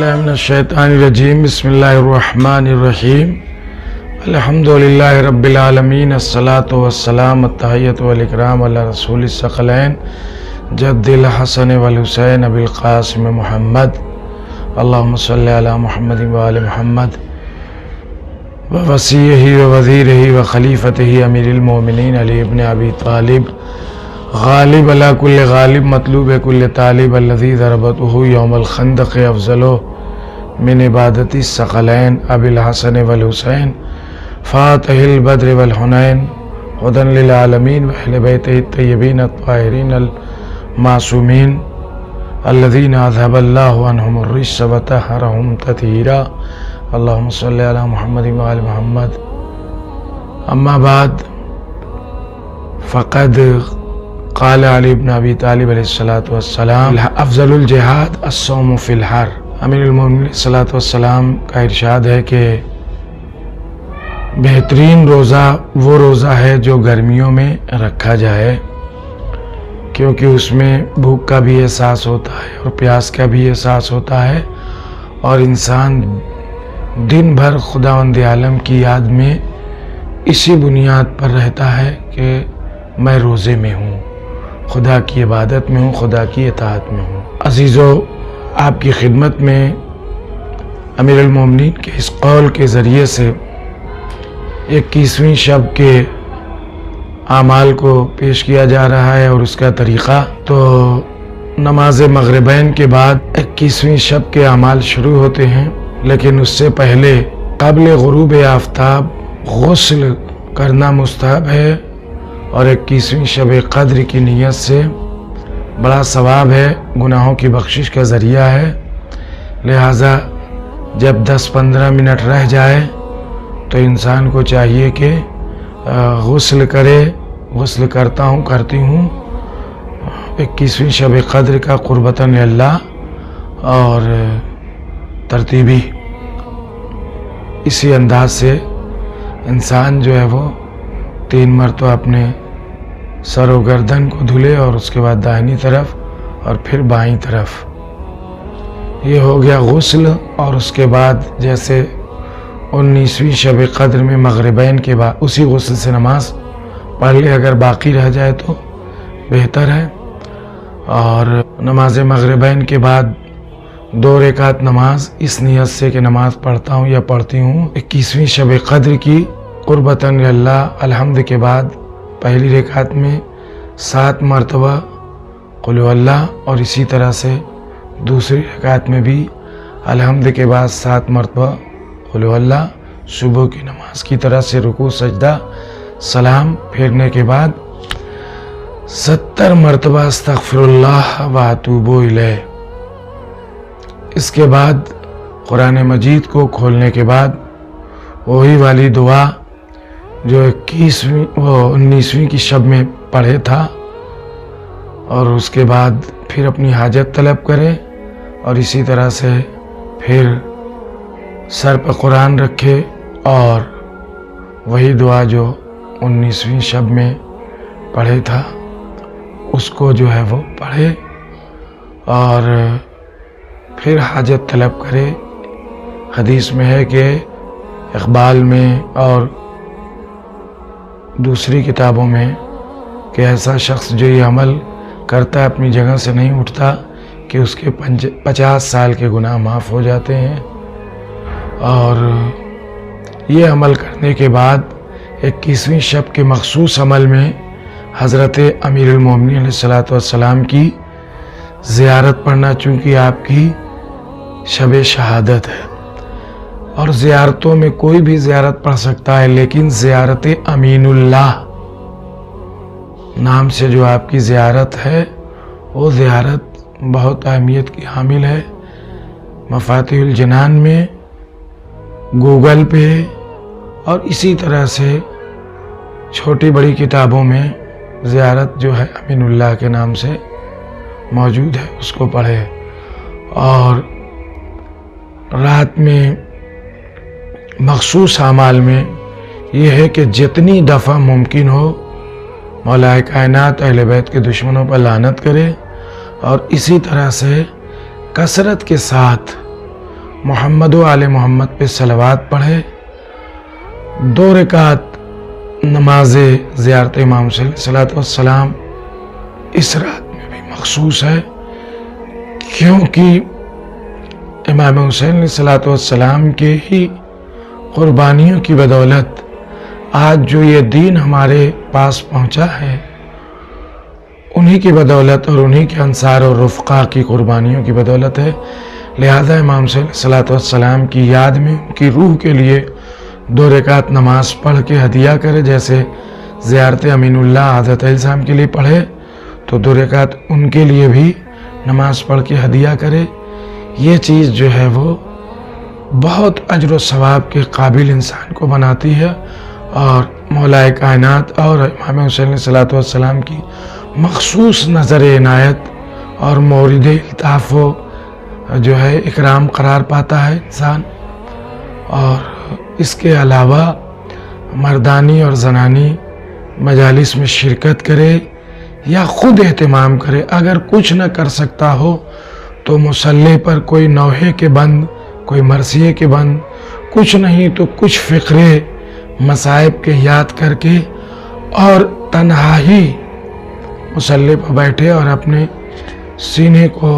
باللہ من الشیطان الرجیم بسم اللہ الرحمن الرحیم الحمدللہ رب العالمین الصلاۃ والسلام التحیۃ والاکرام علی رسول الثقلین جد الحسن والحسین ابی القاسم محمد اللہم صلی علی محمد وآل محمد ووصیہ ووزیرہ وخلیفتہ امیر المومنین علی ابن ابی طالب غالب علی کل غالب مطلوب کل طالب الذی ضربتہ یوم الخندق افضل من عبادت الثقلین ابی الحسن والحسین فاتح البدر والحنین ہدی للعالمین واہل بیتہ الطیبین الطاہرین المعصومین الذین اذھب اللہ عنہم الرجس وطہرہم تطہیرا اللہم صلی علی محمد وآل محمد اما بعد فقد قال علی بن ابی طالب علیہ السلام افضل الجہاد الصوم فی الحر۔ امیر المومنین علیہ السلام کا ارشاد ہے کہ بہترین روزہ وہ روزہ ہے جو گرمیوں میں رکھا جائے، کیونکہ اس میں بھوک کا بھی احساس ہوتا ہے اور پیاس کا بھی احساس ہوتا ہے، اور انسان دن بھر خداوند عالم کی یاد میں اسی بنیاد پر رہتا ہے کہ میں روزے میں ہوں، خدا کی عبادت میں ہوں، خدا کی اطاعت میں ہوں۔ عزیزو، آپ کی خدمت میں امیر المومنین کے اس قول کے ذریعے سے 21ویں شب کے اعمال کو پیش کیا جا رہا ہے اور اس کا طریقہ۔ تو نماز مغربین کے بعد 21ویں شب کے اعمال شروع ہوتے ہیں، لیکن اس سے پہلے قبل غروب آفتاب غسل کرنا مستحب ہے، اور 21ویں شب قدر کی نیت سے بڑا ثواب ہے، گناہوں کی بخشش کا ذریعہ ہے۔ لہٰذا جب 10-15 منٹ رہ جائے تو انسان کو چاہیے کہ غسل کرے۔ غسل کرتی ہوں 21ویں شب قدر کا قربتاً اللہ، اور ترتیبی اسی انداز سے انسان جو ہے وہ 3 مرتبہ اپنے سر و گردن کو دھلے، اور اس کے بعد دائنی طرف اور پھر بائیں طرف۔ یہ ہو گیا غسل، اور اس کے بعد جیسے 19ویں شب قدر میں مغربین کے بعد اسی غسل سے نماز پڑھ لے، اگر باقی رہ جائے تو بہتر ہے۔ اور نماز مغربین کے بعد 2 رکعت نماز اس نیت سے کہ نماز پڑھتا ہوں یا پڑھتی ہوں 21ویں شب قدر کی قربتاً اللہ، الحمد کے بعد پہلی رکعت میں 7 مرتبہ قل هو اللہ، اور اسی طرح سے دوسری رکعت میں بھی الحمد کے بعد 7 مرتبہ قل هو اللہ۔ صبح کی نماز کی طرح سے رکوع سجدہ سلام پھیرنے کے بعد 70 مرتبہ استغفر اللہ و اتوب الیہ۔ اس کے بعد قرآن مجید کو کھولنے کے بعد وہی والی دعا جو 19ویں کی شب میں پڑھے تھا، اور اس کے بعد پھر اپنی حاجت طلب کرے، اور اسی طرح سے پھر سر پہ قرآن رکھے اور وہی دعا جو 19ویں شب میں پڑھے تھا اس کو جو ہے وہ پڑھے، اور پھر حاجت طلب کرے۔ حدیث میں ہے کہ اقبال میں اور دوسری کتابوں میں کہ ایسا شخص جو یہ عمل کرتا ہے اپنی جگہ سے نہیں اٹھتا کہ اس کے 50 سال کے گناہ معاف ہو جاتے ہیں۔ اور یہ عمل کرنے کے بعد 21ویں شب کے مخصوص عمل میں حضرت امیر المومنین علیہ السلام کی زیارت پڑھنا، چونکہ آپ کی شب شہادت ہے، اور زیارتوں میں کوئی بھی زیارت پڑھ سکتا ہے، لیکن زیارت امین اللہ نام سے جو آپ کی زیارت ہے وہ زیارت بہت اہمیت کی حامل ہے۔ مفاتیح الجنان میں، گوگل پہ، اور اسی طرح سے چھوٹی بڑی کتابوں میں زیارت جو ہے امین اللہ کے نام سے موجود ہے، اس کو پڑھے۔ اور رات میں مخصوص اعمال میں یہ ہے کہ جتنی دفعہ ممکن ہو مولا کائنات اہل بیت کے دشمنوں پر لعنت کرے، اور اسی طرح سے کثرت کے ساتھ محمد و آل محمد پہ صلوات پڑھے، 2 رکعت نماز زیارت امام حسین علیہ الصلوۃ والسلام اس رات میں بھی مخصوص ہے، کیونکہ امام حسین علیہ الصلوۃ والسلام کے ہی قربانیوں کی بدولت آج جو یہ دین ہمارے پاس پہنچا ہے، انہی کی بدولت اور انہی کے انصار اور رفقا کی قربانیوں کی بدولت ہے۔ لہذا امام حسین علیہ الصلوۃ والسلام کی یاد میں ان کی روح کے لیے 2 رکعت نماز پڑھ کے ہدیہ کرے، جیسے زیارت امین اللہ حضرت علیہ السلام کے لیے پڑھے تو 2 رکعت ان کے لیے بھی نماز پڑھ کے ہدیہ کرے۔ یہ چیز جو ہے وہ بہت اجر و ثواب کے قابل انسان کو بناتی ہے، اور مولا کائنات اور امام حسین علیہ الصلوۃ والسلام کی مخصوص نظر عنایت اور مورد الطاف و جو ہے اکرام قرار پاتا ہے انسان۔ اور اس کے علاوہ مردانی اور زنانی مجالس میں شرکت کرے یا خود اہتمام کرے، اگر کچھ نہ کر سکتا ہو تو مصلی پر کوئی نوحے کے بند، کوئی مرثیے کے بند، کچھ نہیں تو کچھ فقرے مصائب کے یاد کر کے اور تنہا ہی مصلی پر بیٹھے اور اپنے سینے کو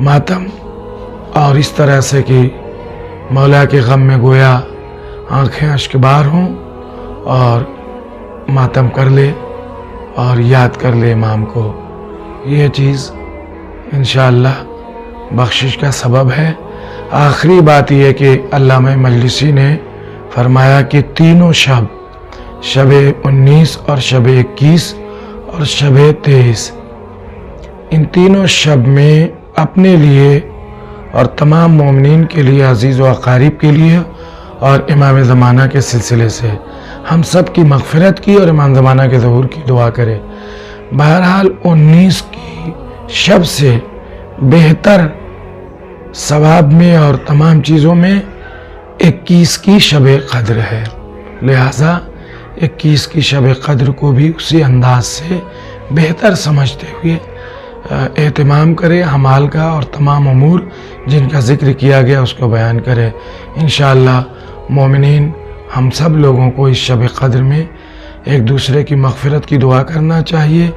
ماتم اور اس طرح سے کہ مولا کے غم میں گویا آنکھیں اشکبار ہوں، اور ماتم کر لے اور یاد کر لے امام کو۔ یہ چیز انشاءاللہ بخشش کا سبب ہے۔ آخری بات یہ کہ علامہ مجلسی نے فرمایا کہ تینوں شب 19 اور شب 21 اور شب 23، ان تینوں شب میں اپنے لیے اور تمام مومنین کے لیے، عزیز و اقارب کے لیے اور امام زمانہ کے سلسلے سے ہم سب کی مغفرت کی اور امام زمانہ کے ظہور کی دعا کرے۔ بہرحال 19 کی شب سے بہتر ثواب میں اور تمام چیزوں میں 21 کی شب قدر ہے، لہذا 21 کی شب قدر کو بھی اسی انداز سے بہتر سمجھتے ہوئے اہتمام کرے، اعمال کا اور تمام امور جن کا ذکر کیا گیا اس کو بیان کرے۔ انشاءاللہ مومنین ہم سب لوگوں کو اس شب قدر میں ایک دوسرے کی مغفرت کی دعا کرنا چاہیے۔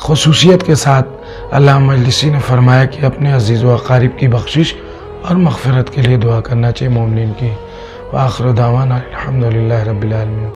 خصوصیت کے ساتھ علامہ مجلسی نے فرمایا کہ اپنے عزیز و اقارب کی بخشش اور مغفرت کے لیے دعا کرنا چاہیے مومنین کی۔ وآخر دعوانا الحمدللہ رب العالمین۔